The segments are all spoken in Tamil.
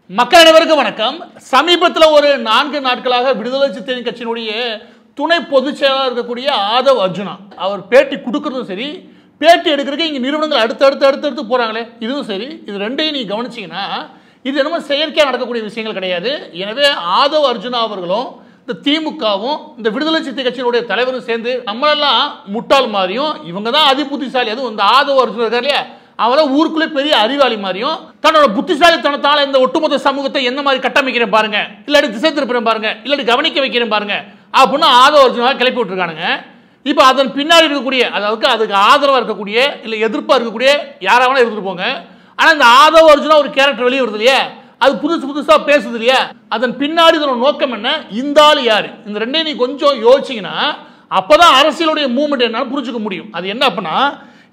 மக்கள் அனைவருக்கும் வணக்கம். சமீபத்தில் ஒரு 4 நாட்களாக விடுதலை சிறுத்தைகள் கட்சியினுடைய துணை பொதுச் செயலாளர் இருக்கக்கூடிய ஆதவ் அர்ஜுனா அவர் பேட்டி கொடுக்கறதும் சரி, பேட்டி எடுக்கிறதுக்கு இங்கே நிறுவனங்கள் அடுத்தடுத்து போகிறாங்களே இதுவும் சரி, இது ரெண்டையும் நீங்கள் கவனிச்சிங்கன்னா இது என்னமோ செயற்கையாக நடக்கக்கூடிய விஷயங்கள் கிடையாது. எனவே ஆதவ் அர்ஜுனா அவர்களும் இந்த திமுகவும் இந்த விடுதலை சிறுத்தை கட்சியினுடைய தலைவரும் சேர்ந்து நம்மளெல்லாம் முட்டாள் மாதிரியும் இவங்க தான் அதிபுத்திசாலி, அதுவும் இந்த ஆதவ் அர்ஜுனா இருக்கார் இல்லையா, அவன் ஊருக்குள்ளே பெரிய அறிவாளி மாதிரியும் தன்னோட புத்திசாலித்தனத்தால் இந்த ஒட்டுமொத்த சமூகத்தை எந்த மாதிரி கட்டமைக்கிறேன் பாருங்க, இல்லாட்டி திசை திருப்புறேன் பாருங்க, இல்லாட்டி கவனிக்க வைக்கிறேன் பாருங்க அப்படின்னு ஆதவ அர்ஜுனாவை கிளப்பி விட்டுருக்கானுங்க. இப்போ அதன் பின்னாடி இருக்கக்கூடிய, அதாவது அதுக்கு ஆதரவாக இருக்கக்கூடிய இல்லை எதிர்ப்பாக இருக்கக்கூடிய யாராவது இருந்துட்டு போங்க, ஆனால் இந்த ஆதவ அர்ஜுனா ஒரு கேரக்டர் வெளியே வருது இல்லையா, அது புதுசாக பேசுது இல்லையா, அதன் பின்னாடி இதோட நோக்கம் என்ன, இந்த ஆள் யாரு, இந்த ரெண்டையும் நீ கொஞ்சம் யோசிச்சிங்கன்னா அப்போதான் அரசியலுடைய மூவ்மெண்ட் என்னன்னு புரிஞ்சுக்க முடியும். அது என்ன அப்படின்னா,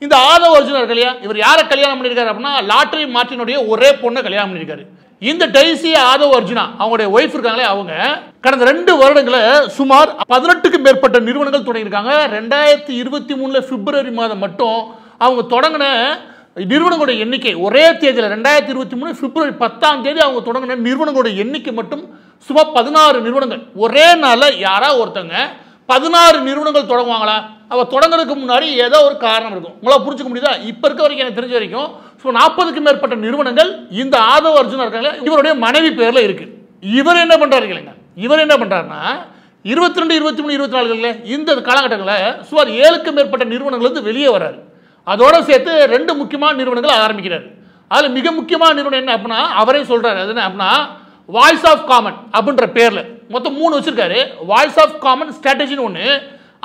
இந்த ஆதவ அர்ஜுனா இருக்கு இல்லையா, இவர் யாரை கல்யாணம் பண்ணியிருக்காரு அப்படின்னா லாட்டரி மார்ட்டினுடைய ஒரே பொண்ணை கல்யாணம் பண்ணியிருக்காரு. இந்த டைசி ஆதவ அர்ஜுனா அவங்களுடைய ஒய்ஃப் இருக்காங்களே, அவங்க கடந்த 2 வருடங்களை சுமார் 18க்கும் மேற்பட்ட நிறுவனங்கள் தொடங்கியிருக்காங்க. 2023 பிப்ரவரி மாதம் மட்டும் அவங்க தொடங்கின நிறுவனங்களுடைய எண்ணிக்கை ஒரே தேதியில் 2023 பிப்ரவரி 10ஆம் தேதி அவங்க தொடங்கின நிறுவனங்களுடைய எண்ணிக்கை மட்டும் சுமார் 16 நிறுவனங்கள். ஒரே நாளில் யாராவது ஒருத்தங்க 16 நிறுவனங்கள் தொடங்குவாங்களா? அவ தொடங்குறதுக்கு முன்னாடி ஏதோ ஒரு காரணம் இருக்கும். உங்களால் புரிஞ்சுக்க முடியுதா? இப்போ இருக்க வரைக்கும் எனக்கு தெரிஞ்ச வரைக்கும் 40க்கும் மேற்பட்ட நிறுவனங்கள் இந்த ஆதவ அர்ஜுனா இருக்காங்க இவருடைய மனைவி பேரில் இருக்கு. இவர் என்ன பண்றாரு இல்லைங்க, இவர் என்ன பண்றாருன்னா 22, 23, 24 இந்த காலகட்டங்களில் சுமார் 7க்கும் மேற்பட்ட நிறுவனங்கள் வந்து வெளியே வராரு. அதோட சேர்த்து 2 முக்கியமான நிறுவனங்கள் ஆரம்பிக்கிறார். அதில் மிக முக்கியமான நிறுவனம் என்ன அப்படின்னா அவரே சொல்றாரு, அது என்ன அப்படின்னா வாய்ஸ் ஆஃப் காமன் அப்படின்ற பேரில் மொத்தம் 3 வச்சிருக்காரு. வாய்ஸ் ஆஃப் காமன் ஸ்ட்ராட்டஜின்னு ஒன்று,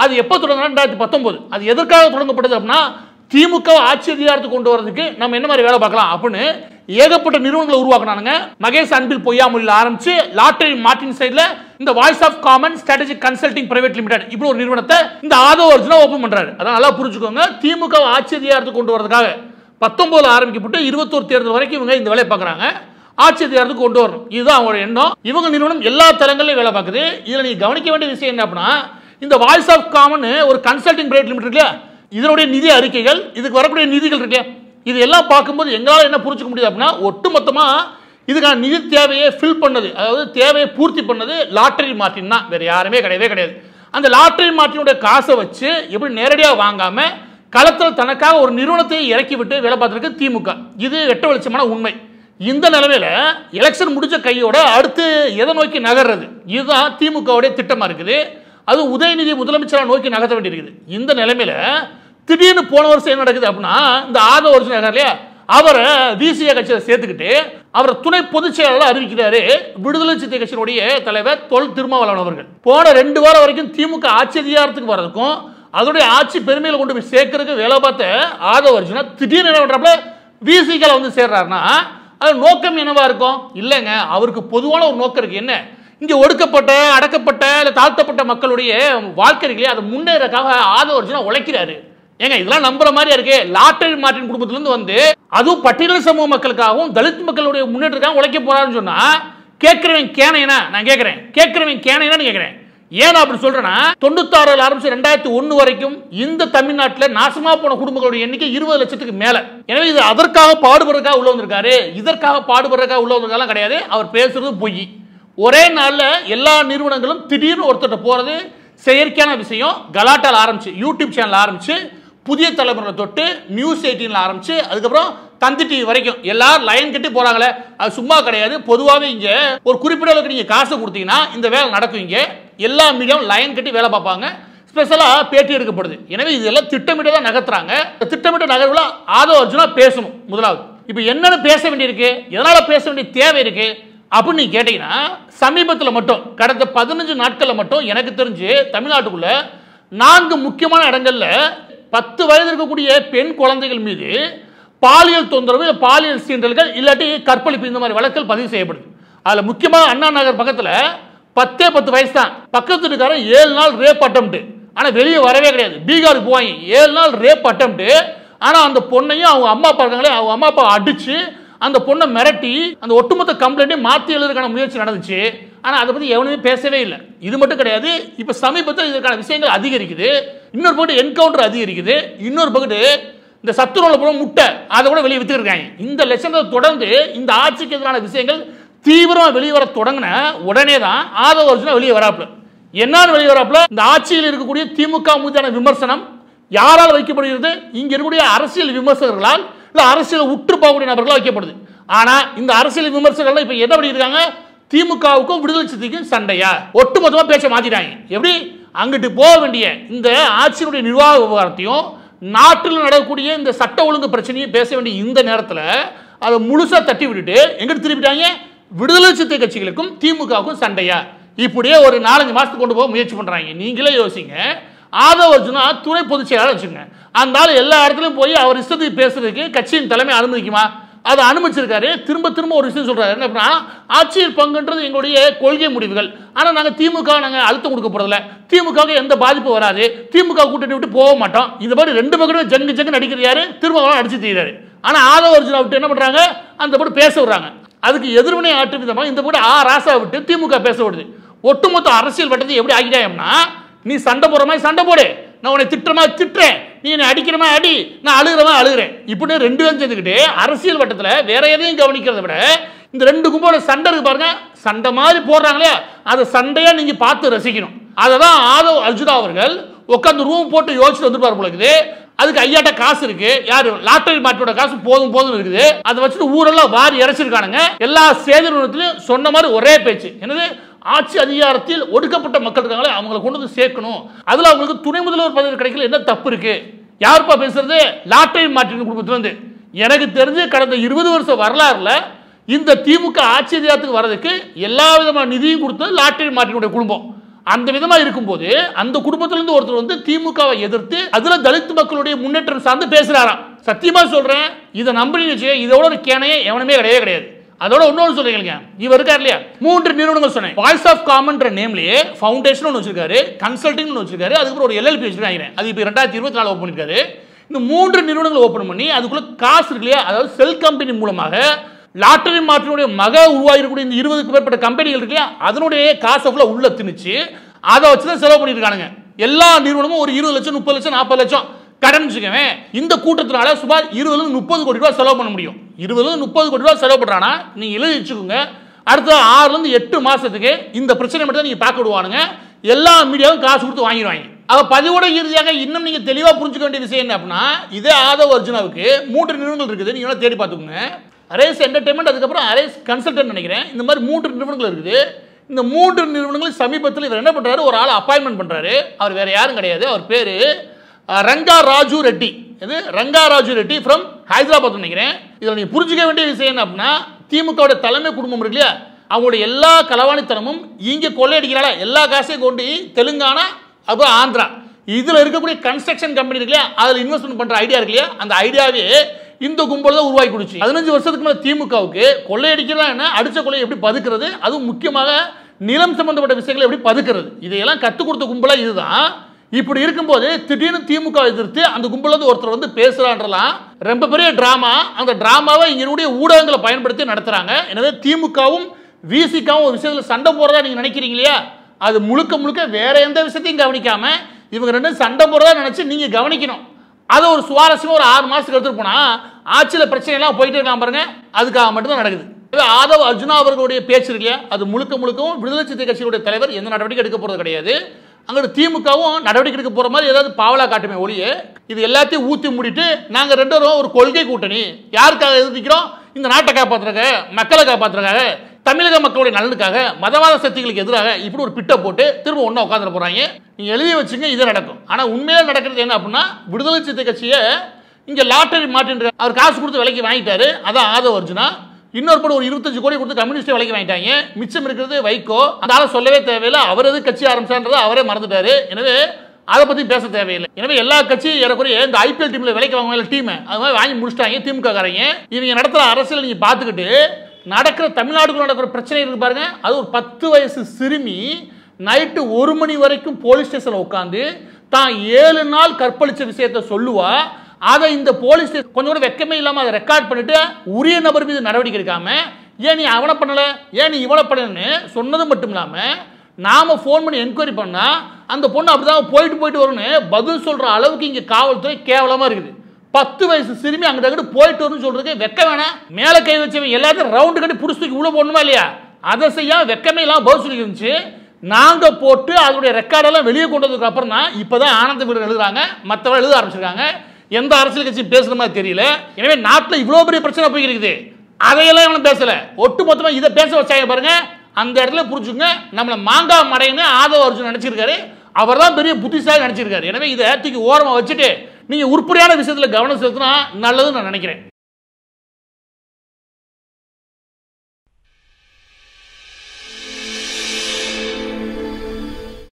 அது எப்போ தொடங்கினா 2019. அது எதற்காக தொடங்கப்பட்டது அப்படின்னா திமுக ஆட்சி அதிகாரத்துக்கு கொண்டு வரதுக்கு நம்ம என்ன மாதிரி வேலை பார்க்கலாம் அப்படின்னு ஏகப்பட்ட நிறுவனங்களை உருவாக்குனானுங்க. மகேஷ் அன்பில் பொய்யாமொழியில் ஆரம்பிச்சு லாட்டரி மார்ட்டின் சைடில் இந்த voice of common strategic consulting private limited இப்படி ஒரு நிறுவனத்தை இந்த ஆதவ அர்ஜுனா ஓப்பன் பண்றாரு. அதான் நல்லா புரிஞ்சுக்கோங்க, திமுக ஆட்சி அதிகாரத்துக்கு கொண்டு வரதுக்காக 19 ஆரம்பிக்கப்பட்டு 21 தேர்தல் வரைக்கும் இவங்க இந்த வேலையை பார்க்குறாங்க. ஆட்சி அதிகாரத்துக்கு கொண்டு வரணும், இதுதான் அவங்களோட எண்ணம். இவங்க நிறுவனம் எல்லா தளங்களிலும் வேலை பார்க்குது. இதில் நீங்க கவனிக்க வேண்டிய விஷயம் என்ன அப்படின்னா, இந்த வாய்ஸ் ஆஃப் காமன் ஒரு கன்சல்டிங் பிரைவேட் லிமிடெட் இல்லையா, இதனுடைய நிதி அறிக்கைகள், இதுக்கு வரக்கூடிய நிதிகள் இருக்கு, இது எல்லாம் பார்க்கும்போது எங்களால் என்ன புரிஞ்சுக்க முடியுது அப்படின்னா ஒட்டுமொத்தமாக இதுக்கான நிதி தேவையை ஃபில் பண்ணது, அதாவது தேவையை பூர்த்தி பண்ணது லாட்டரி மார்ட்டின் தான், வேற யாருமே கிடையாது. அந்த லாட்டரி மார்ட்டினுடைய காசை வச்சு எப்படி நேரடியாக வாங்காம களத்தில் தனக்காக ஒரு நிறுவனத்தை இறக்கி விட்டு வேலை பார்த்துருக்கு திமுக. இது வெட்ட வெளிச்சமான உண்மை. இந்த நிலைமையில எலெக்ஷன் முடிஞ்ச கையோட அடுத்து எதை நோக்கி நகர்றது, இதுதான் திமுகவுடைய திட்டமா இருக்குது. அது உதயநிதி முதலமைச்சராக நோக்கி நகர்த்த வேண்டியிருக்குது. இந்த நிலைமையில திடீர்னு போன வருஷம் என்ன நடக்குது அப்படின்னா, இந்த ஆதவ அர்ஜுனா இல்லையா, அவரை விசிக கட்சியை சேர்த்துக்கிட்டு அவரை துணை பொதுச் செயலாளர் அறிவிக்கிறாரு விடுதலை சிறுத்தை கட்சியினுடைய தலைவர் தொல் திருமாவளவன் அவர்கள். போன 2 வாரம் வரைக்கும் திமுக ஆட்சி அதிகாரத்துக்கு வர்றதுக்கும் அதோடைய ஆட்சி பெருமையில கொண்டு போய் சேர்க்கறதுக்கு வேலை பார்த்த ஆதவ அர்ஜுனா திடீர்னு என்ன பண்றாப்புல விசிக வந்து சேர்றாருன்னா அது நோக்கம் என்னவா இருக்கும்? இல்லைங்க, அவருக்கு பொதுவான ஒரு நோக்கம் இருக்கு. என்ன, இங்கே ஒடுக்கப்பட்ட அடக்கப்பட்ட இல்லை தாழ்த்தப்பட்ட மக்களுடைய வாழ்க்கை இருக்குல்லையே, அதை முன்னேறக்காக ஆதவ அர்ஜுனா உழைக்கிறாரு. ஏங்க இதெல்லாம் நம்புற மாதிரியா இருக்கு? லாட்டரி மார்ட்டின் குடும்பத்திலிருந்து வந்து அதுவும் பட்டியல் சமூக மக்களுக்காகவும் தலித் மக்களுடைய முன்னேற்றத்துக்காக உழைக்க போறாருன்னு சொன்னா கேட்கிறவன் கேனையனா? நான் கேட்கிறேன், கேட்கிறவன் கேனையனான்னு கேட்கிறேன். ஏன் அப்படி சொல்றேன்னா 96 ஆரம்பிச்சு 2001 வரைக்கும் இந்த தமிழ்நாட்டில் நாசமா போன குடும்பங்களுடைய எண்ணிக்கை 20 லட்சத்துக்கு மேல. எனவே இது அதற்காக பாடுபடுறதுக்காக உள்ள வந்திருக்காரு, இதற்காக பாடுபடுறதுக்காக உள்ள வந்திருக்காலாம் கிடையாது. அவர் பேசுறது பொய். ஒரே நாள்ல எல்லா நிறுவனங்களும் திடீர்னு ஒருத்தர் போறது செயற்கையான விஷயம். கலாட்டால் ஆரம்பிச்சு, யூடியூப் சேனல் ஆரம்பிச்சு, புதிய தலைமுறை தொட்டு நியூஸ் 18 ஆரம்பிச்சு, அதுக்கப்புறம் தந்தி டிவி வரைக்கும் எல்லாரும் லைன் கட்டி போறாங்களே, அது சும்மா கிடையாது. பொதுவாகவே இங்க ஒரு குறிப்பிட்ட அளவுக்கு நீங்க காசு கொடுத்தீங்கன்னா இந்த வேலை நடக்கும். இங்க எல்லா மீடியாவும் லைன் கட்டி வேலை பார்ப்பாங்க, ஸ்பெஷலா பேட்டி எடுக்கப்படுது. எனவே இதெல்லாம் திட்டமிட்டு தான் நகர்த்துறாங்க. திட்டமிட்ட நகர்வுல ஆதவ அர்ஜுனா பேசணும். முதலாவது இப்போ என்னன்னு பேச வேண்டியிருக்கு, எதனால பேச வேண்டிய தேவை இருக்கு அப்படின்னு நீங்க கேட்டீங்கன்னா, சமீபத்தில் மட்டும் கடந்த 15 நாட்களில் மட்டும் எனக்கு தெரிஞ்சு தமிழ்நாட்டுக்குள்ள 4 முக்கியமான இடங்கள்ல 10 வயது இருக்கக்கூடிய பெண் குழந்தைகள் மீது பாலியல் தொந்தரவு, பாலியல் சீண்டல்கள் இல்லாட்டி கற்பழிப்பு இந்த மாதிரி வழக்குகள் பதிவு செய்யப்படுது. அதில் முக்கியமாக அண்ணா நகர் பக்கத்தில் 10 வயசு தான், பக்கத்து வீட்டுக்காரன் 7 நாள் ரேப் அட்டம்ப்ட், ஆனால் வெளியே வரவே கிடையாது. பீகாருக்கு போவாங்க, 7 நாள் ரேப் அட்டம்ப்ட். ஆனால் அந்த பொண்ணையும் அவங்க அம்மா அப்பா இருக்காங்களே, அவங்க அம்மா அப்பா அடிச்சு அந்த பொண்ணை மிரட்டி அந்த ஒட்டுமொத்த கம்ப்ளைண்ட்டை மாற்றி எழுதுறதுக்கான முயற்சி நடந்துச்சு. ஆனால் அதை பற்றி எவனுமே பேசவே இல்லை. இது மட்டும் கிடையாது, இப்போ சமீபத்தில் இதற்கான விஷயங்கள் அதிகரிக்குது. இன்னொரு பக்கத்து என்கவுண்டர் அதிகரிக்குது. இன்னொரு பக்கத்து இந்த சத்துணவுல போன முட்டை அதை கூட வெளியே வித்துருக்காங்க. இந்த லட்சணத்தை தொடர்ந்து இந்த ஆட்சிக்கு எதிரான விஷயங்கள் தீவிரமா வெளியே வர தொடங்கின உடனே தான் ஆதவ அர்ஜுனா வெளியே வராப்புல. என்னன்னு வெளியே வராப்புல, இந்த ஆட்சியில் இருக்கக்கூடிய திமுக மீதான விமர்சனம் யாரால் வைக்கப்படுகிறது? இங்க இருக்கக்கூடிய அரசியல் விமர்சகர்களால், இல்ல அரசியல் உற்று பார்க்கக்கூடிய நபர்களால் வைக்கப்படுது. ஆனா இந்த அரசியல் விமர்சகர்கள் இப்ப என்ன பண்ணிருக்காங்க? திமுகவுக்கும் விடுதலை சிறுத்தைக்கும் சண்டையா? ஒட்டுமொத்தமா பேச்ச மாத்திட்டாங்க. எப்படி? அங்கிட்டு போக வேண்டிய இந்த ஆட்சியினுடைய நிர்வாக விவகாரத்தையும் நாட்டில் நடக்கக்கூடிய இந்த சட்ட ஒழுங்கு பிரச்சனையும் பேச வேண்டிய இந்த நேரத்தில் அதை முழுசா தட்டி விட்டுட்டு எங்கிட்டு திருப்பிட்டாங்க? விடுதலை சிறுத்தை கட்சிகளுக்கும் திமுகவுக்கும் சண்டையா? இப்படியே ஒரு 4-5 மாசத்துக்கு கொண்டு போக முயற்சி பண்றாங்க. நீங்களே யோசிங்க. ஆதவ அர்ஜுனா துணை பொதுச் செயலாளர் வச்சுங்க. அந்த எல்லா இடத்துலையும் போய் அவர் இஷ்டத்துக்கு பேசுறதுக்கு கட்சியின் தலைமை அனுமதிக்குமா? அதை அனுமதிச்சிருக்காரு. திரும்ப திரும்ப ஒரு விஷயம் சொல்றாரு. என்ன அப்படின்னா, ஆட்சியில் பங்குன்றது எங்களுடைய கொள்கை முடிவுகள். ஆனால் நாங்கள் திமுக அழுத்தம் கொடுக்க போறதில்ல, திமுகவுக்கு எந்த பாதிப்பு வராது, திமுக கூட்டணி விட்டு போக மாட்டோம். இந்த மாதிரி 2 பக்கம் ஜங்கு நடிக்கிறது யாரு? திருமாவளவன் அடிச்சு தீராரு. ஆனால் ஆதவ அர்ஜுனா விட்டு என்ன பண்றாங்க? அந்த படம் பேச விடுறாங்க. அதுக்கு எதிர்வினை ஆற்று விதமாக இந்த கூட ராசா விட்டு திமுக பேச விடுது. ஒட்டுமொத்த அரசியல் வட்டத்தை எப்படி ஆகிட்டாயம்னா, நீ சண்டை போடுற மாதிரி சண்டை போடு, நான் உன்னை திட்டுற மாதிரி திட்டுறேன், நீ என்னை அடிக்கிற மாதிரி அடி, நான் அழுகிறமா அழுகிறேன், இப்படி 2 பேரும் சேர்ந்துக்கிட்டு அரசியல் வட்டத்தில் வேற எதையும் கவனிக்கிறத விட இந்த 2 கும்போட சண்டை இருக்கு பாருங்க, சண்டை மாதிரி போடுறாங்களே, அதை சண்டையா நீங்க பார்த்து ரசிக்கணும். அதை தான் ஆதவ அர்ஜுனா அவர்கள் உட்காந்து ரூம் போட்டு யோசிச்சுட்டு வந்துருப்பாரு போல இருக்குது. அதுக்கு ஐயாட்ட காசு இருக்கு, யாரு லாட்டரி மாட்டோட காசு போதும் போதும் இருக்குது, அதை வச்சுட்டு ஊரெல்லாம் வாரி இறைச்சிருக்கானுங்க. எல்லா செய்தி நிறுவனத்திலும் சொன்ன மாதிரி ஒரே பேச்சு, என்னது? ஆட்சி அதிகாரத்தில் ஒடுக்கப்பட்ட மக்கள் இருக்காங்களே அவங்களை கொண்டு வந்து சேர்க்கணும், அதுல அவங்களுக்கு துணை முதல்வர் பதவி கிடைக்கல, என்ன தப்பு இருக்கு? யாருப்பா பேசுறது? லாட்டரி மாற்றின் குடும்பத்துல இருந்து. எனக்கு தெரிஞ்சு கடந்த 20 வருஷம் வரலாறுல இந்த திமுக ஆட்சி அதிகாரத்துக்கு வர்றதுக்கு எல்லா விதமான நிதியும் கொடுத்தது லாட்டரி மாற்றினுடைய குடும்பம். அந்த விதமா இருக்கும்போது அந்த குடும்பத்திலிருந்து ஒருத்தர் வந்து திமுகவை எதிர்த்து அதுல தலித் மக்களுடைய முன்னேற்றம் சார்ந்து பேசுறாராம். சத்தியமா சொல்றேன், இதை நம்பினீங்க, இதோட ஒரு கேனையே எவனுமே கிடையவே கிடையாது. அதோட இன்னொரு சொல்றீங்க, இவர் இருக்கார் இல்லையா, 3 நிறுவனங்கள் சொன்னேன். வாய்ஸ் ஆஃப் காமன்ற நேம்லயே ஃபவுண்டேஷன் ஒன்று வச்சிருக்காரு, கன்சல்டிங் ஒன்று வச்சிருக்காரு, அதுக்கப்புறம் ஒரு LLP வச்சிருக்காங்க. அது இப்போ 2024 ஓப்பன் பண்ணிருக்காரு. இந்த 3 நிறுவனங்கள் ஓப்பன் பண்ணி அதுக்குள்ள காசு இருக்கு இல்லையா, அதாவது செல் கம்பெனி மூலமாக லாட்டரி மாற்றினுடைய உருவாகிருக்கக்கூடிய இந்த 20க்கும் மேற்பட்ட கம்பெனிகள் இருக்கு இல்லையா, அதனுடைய காசை உள்ள திணிச்சு அதை வச்சுதான் செலவு பண்ணிருக்கானுங்க. எல்லா நிறுவனமும் ஒரு 20 லட்சம் 30 லட்சம் 40 லட்சம் கடன் வச்சுக்கவே. இந்த கூட்டத்தினால சுமார் 20-30 கோடி ரூபாய் செலவு பண்ண முடியும். 20-30 கோடி ரூபாய் செலவு பண்றானா நீங்க எழுதி வச்சுக்கோங்க. அடுத்த 6-8 மாசத்துக்கு இந்த பிரச்சனை மட்டும் நீங்க பார்க்க விடுவானுங்க. எல்லா மீடியாவும் காசு கொடுத்து வாங்கிடுவாங்க. அவ பதிவோட இறுதியாக இன்னும் நீங்க தெளிவா புரிஞ்சுக்க வேண்டிய விஷயம் என்ன அப்படின்னா, இதே ஆதவ அர்ஜுனாவுக்கு 3 நிறுவனங்கள் இருக்குது. நீங்க தேடி பார்த்துக்கோங்க. அரேஸ் என்டர்டைன்மெண்ட், அதுக்கப்புறம் அரேஸ் கன்சல்டன்ட் நினைக்கிறேன். இந்த மாதிரி 3 நிறுவனங்கள் இருக்குது. இந்த 3 நிறுவனங்கள் சமீபத்தில் இவர் என்ன பண்றாரு, ஒரு ஆளை அப்பாயின்மெண்ட் பண்றாரு. அவர் வேற யாரும் கிடையாது, அவர் பேரு ரங்கா ராஜு ரெட்டி. இது ரங்கா ராஜு ரெட்டி ஃப்ரம் ஹைதராபாத் நினைக்கிறேன். இதில் நீங்க புரிஞ்சுக்க வேண்டிய விஷயம் என்ன அப்படின்னா, திமுக தலைமை குடும்பம் இருக்கு இல்லையா, அவங்களுடைய எல்லா களவாணித்தனமும் இங்கே கொள்ளையடிக்கிறாளா, எல்லா காசையும் கொண்டு தெலுங்கானா அப்புறம் ஆந்திரா இதுல இருக்கக்கூடிய கன்ஸ்ட்ரக்ஷன் கம்பெனி இருக்கு இல்லையா, அதில் இன்வெஸ்ட்மெண்ட் பண்ற ஐடியா இருக்கு இல்லையா, அந்த ஐடியாவே இந்த கும்பல் தான் உருவாக்கி கொடுச்சு. 15 வருஷத்துக்கு மேலே திமுகவுக்கு கொள்ளையடிக்கிறதா என்ன, அடிச்ச கொள்ளையை எப்படி பதுக்கிறது, அதுவும் முக்கியமாக நிலம் சம்பந்தப்பட்ட விஷயங்களை எப்படி பதுக்கிறது, இதையெல்லாம் கற்றுக் கொடுத்த கும்பலா இதுதான். இப்படி இருக்கும்போது திடீர்னு திமுக எதிர்த்து அந்த கும்பல வந்து ஒருத்தர் வந்து பேசுறான்றலாம் ரொம்ப பெரிய டிராமா. அந்த டிராமாவை இங்களுடைய ஊடகங்களை பயன்படுத்தி நடத்துறாங்க. எனவே திமுகவும் விசிகாவும் ஒரு விஷயத்தில் சண்டை போறதா நீங்க நினைக்கிறீங்க இல்லையா, அது முழுக்க முழுக்க வேற எந்த விஷயத்தையும் கவனிக்காம இவங்க 2 சண்டை போறதா நினைச்சு நீங்க கவனிக்கணும். அதை ஒரு சுவாரஸ்யமா ஒரு 6 மாசத்துக்கு எடுத்துட்டு போனா ஆட்சியில் பிரச்சனை எல்லாம் போயிட்டு இருக்காம பாருங்க, அதுக்காக மட்டும்தான் நடக்குது. ஆதவ அர்ஜுனா அவர்களுடைய பேச்சு இல்லையா, அது முழுக்க முழுக்கவும் விடுதலை சிறுத்தை கட்சியுடைய தலைவர் எந்த நடவடிக்கை எடுக்க போறது கிடையாது. அங்கே திமுகவும் நடவடிக்கை எடுக்க போற மாதிரி ஏதாவது பாவலா காட்டுமே ஒழிய, இது எல்லாத்தையும் ஊற்றி மூடிட்டு நாங்க 2 பேரும் ஒரு கொள்கை கூட்டணி, யாருக்காக எதிர்க்கிறோம், இந்த நாட்டை காப்பாற்றுறாங்க, மக்களை காப்பாற்றுறாங்க, தமிழக மக்களுடைய நலனுக்காக, மதவாத சக்திகளுக்கு எதிராக இப்படி ஒரு பிட்டை போட்டு திரும்ப ஒன்றா உட்காந்துட போறாங்க. நீங்க எழுதி வச்சுங்க, இது நடக்கும். ஆனா உண்மையில நடக்கிறது என்ன அப்படின்னா, விடுதலை சிறுத்தை கட்சியை இங்க லாட்டரி மாட்டின்ற அவர் காசு கொடுத்து விலைக்கு வாங்கிட்டாரு, அதான் ஆதவ அர்ஜுனா. இன்னொரு படம் ஒரு 25 கோடி கொடுத்து கம்யூனிஸ்ட் விலைக்கு வாங்கிட்டாங்க. மிச்சம் இருக்கிறது வைகோ, அதனால சொல்லவே தேவையில்லை, அவர் எது கட்சி ஆரம்பிச்சான்றதை அவரே மறந்துட்டாரு. எனவே அதை பத்தி பேச தேவையில்லை. எனவே எல்லா கட்சியும் ஏறக்குறைய இந்த IPL டீம்ல விலைக்கு வாங்க டீம் அது மாதிரி வாங்கி முடிச்சிட்டாங்க திமுக காரங்க. இவங்க நடத்துற அரசியல் நீங்க பார்த்துக்கிட்டு நடக்கிற தமிழ்நாட்டுக்குள்ள நடக்கிற பிரச்சனை இருக்கு பாருங்க. அது ஒரு 10 வயசு சிறுமி நைட்டு 1 மணி வரைக்கும் போலீஸ் ஸ்டேஷன்ல உட்காந்து தான் 7 நாள் கற்பழிச்ச விஷயத்தை சொல்லுவா. அதை இந்த போலீஸ் கொஞ்சம் கூட வெக்கமே இல்லாம அதை ரெக்கார்ட் பண்ணிட்டு உரிய நபர் மீது நடவடிக்கை எடுக்காம, ஏன் நீ அவனை பண்ணல, ஏன் நீ இவனை பண்ணலன்னு சொன்னது மட்டும் இல்லாம நாம போன் பண்ணி என்கொயரி பண்ணா அந்த பொண்ணு அப்படிதான் போயிட்டு வரும்னு பதில் சொல்ற அளவுக்கு இங்க காவல்துறை கேவலமா இருக்குது. 10 வயசு சிறுமி அங்கிட்ட போயிட்டு வரும்னு சொல்றதுக்கு வெக்க வேணாம். மேல கை வச்சவன் எல்லாத்தையும் ரவுண்டு கட்டி புடிச்சு உள்ள போடணுமா இல்லையா? அதை செய்ய வெக்கமே இல்லாம பதில் சொல்லி இருந்துச்சு. நாங்க போட்டு அதனுடைய ரெக்கார்டெல்லாம் வெளியே கொண்டு வந்ததுக்கு அப்புறம் தான் இப்பதான் ஆனந்த விகடன் எழுதுறாங்க, மற்றவங்க எழுத ஆரம்பிச்சிருக்காங்க. எந்த அரசியல் கட்சி பேசுற மாதிரி தெரியல. எனவே நாட்டில் இவ்வளவு பெரிய பிரச்சனை போய் இருக்குது, அதையெல்லாம் இவனும் பேசல. ஒட்டு மொத்தமா இதை பேச வச்சாங்க பாருங்க. அந்த இடத்துல புரிஞ்சுங்க, நம்மளை மாங்காய் மடைன்னு ஆதவ அர்ஜுன் நினைச்சிருக்காரு. அவர் தான் பெரிய புத்திசாலி நினைச்சிருக்காரு. எனவே இதை தூக்கி ஓரமா வச்சுட்டு நீங்க உருப்படியான விஷயத்துல கவனம் செலுத்தினா நல்லதுன்னு நான் நினைக்கிறேன்.